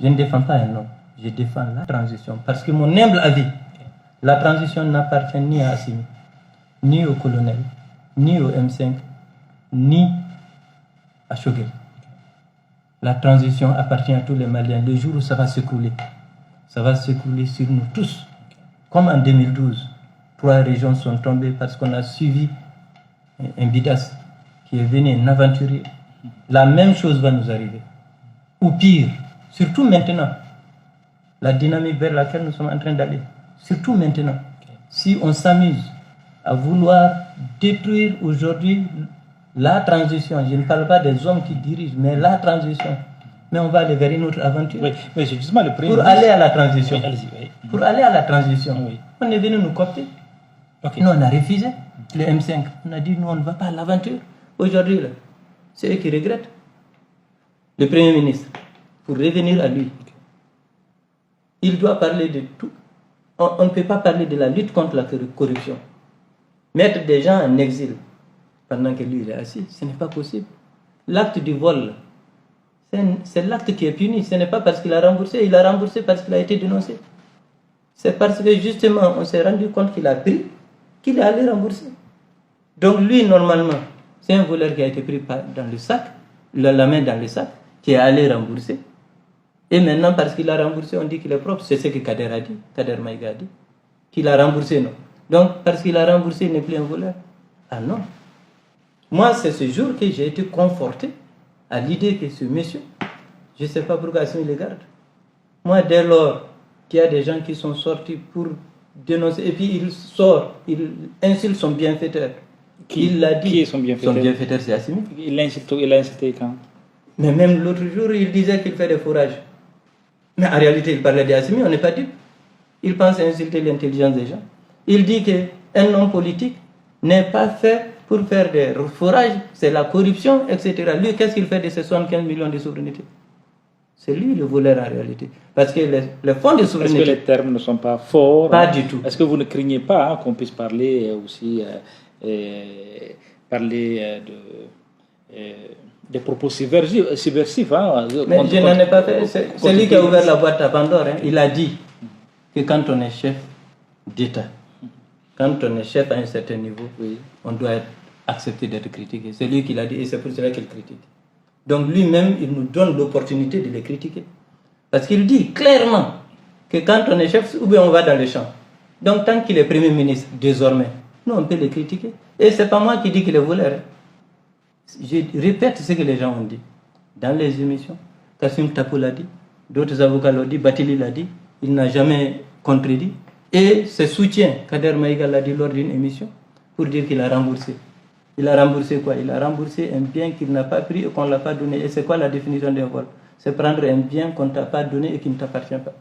Je ne défends pas un homme, je défends la transition. Parce que mon humble avis, la transition n'appartient ni à Assimi, ni au colonel, ni au M5, ni à Choguel. La transition appartient à tous les Maliens. Le jour où ça va s'écrouler sur nous tous. Comme en 2012, 3 régions sont tombées parce qu'on a suivi un bidas qui est venu, un aventurier. La même chose va nous arriver. Ou pire, surtout maintenant, la dynamique vers laquelle nous sommes en train d'aller. Surtout maintenant, si on s'amuse à vouloir détruire aujourd'hui la transition, je ne parle pas des hommes qui dirigent, mais la transition, mais on va aller vers une autre aventure. Oui, mais c'est justement le premier pour aller à la transition. Oui. Pour aller à la transition, on est venu nous coopter. Nous, on a refusé le M5. On a dit, nous, on ne va pas à l'aventure. Aujourd'hui, c'est eux qui regrettent. Le Premier ministre, pour revenir à lui, il doit parler de tout. On ne peut pas parler de la lutte contre la corruption. Mettre des gens en exil pendant que lui, il est assis, ce n'est pas possible. L'acte du vol, c'est l'acte qui est puni. Ce n'est pas parce qu'il a remboursé. Il a remboursé parce qu'il a été dénoncé. C'est parce que justement, on s'est rendu compte qu'il a pris, qu'il est allé rembourser. Donc lui, normalement, c'est un voleur qui a été pris dans le sac, la main dans le sac, qui est allé rembourser. Et maintenant, parce qu'il a remboursé, on dit qu'il est propre. C'est ce que Kader a dit, Kader Maïga a dit. Qu'il a remboursé, non. Donc, parce qu'il a remboursé, il n'est plus un voleur. Ah non. Moi, c'est ce jour que j'ai été conforté à l'idée que ce monsieur, je ne sais pas pourquoi il le garde. Moi, dès lors qu'il y a des gens qui sont sortis pour dénoncer, et puis il sort, il insulte son bienfaiteur. Il l'a dit. Qui est son bienfaiteur? Son bienfaiteur, c'est Assimi. Il l'a insulté quand? Mais même l'autre jour, il disait qu'il fait des fourrages. Mais en réalité, il parlait d'Assimi, on n'est pas dupe. Il pense insulter l'intelligence des gens. Il dit qu'un homme politique n'est pas fait pour faire des fourrages, c'est la corruption, etc. Lui, qu'est-ce qu'il fait de ces 75 millions de souveraineté? C'est lui le voleur en réalité. Parce que les fonds de souveraineté... Est-ce que les termes ne sont pas forts? Pas du tout. Est-ce que vous ne craignez pas qu'on puisse parler aussi des propos subversifs Mais je n'en ai pas fait. C'est lui qui a ouvert la boîte à Pandore. Il a dit que quand on est chef d'État, quand on est chef à un certain niveau, on doit accepter d'être critiqué. C'est lui qui l'a dit et c'est pour cela qu'il critique. Donc lui-même, il nous donne l'opportunité de les critiquer. Parce qu'il dit clairement que quand on est chef, ou bien on va dans les champs. Donc tant qu'il est Premier ministre, désormais, nous on peut les critiquer. Et ce n'est pas moi qui dis qu'il est voleur. Je répète ce que les gens ont dit. Dans les émissions, Kassim Tapou l'a dit, d'autres avocats l'ont dit, Batili l'a dit, il n'a jamais contredit. Et ses soutiens, Kader Maïga l'a dit lors d'une émission, pour dire qu'il a remboursé. Il a remboursé quoi? Il a remboursé un bien qu'il n'a pas pris et qu'on ne l'a pas donné. Et c'est quoi la définition d'un vol? C'est prendre un bien qu'on ne t'a pas donné et qui ne t'appartient pas.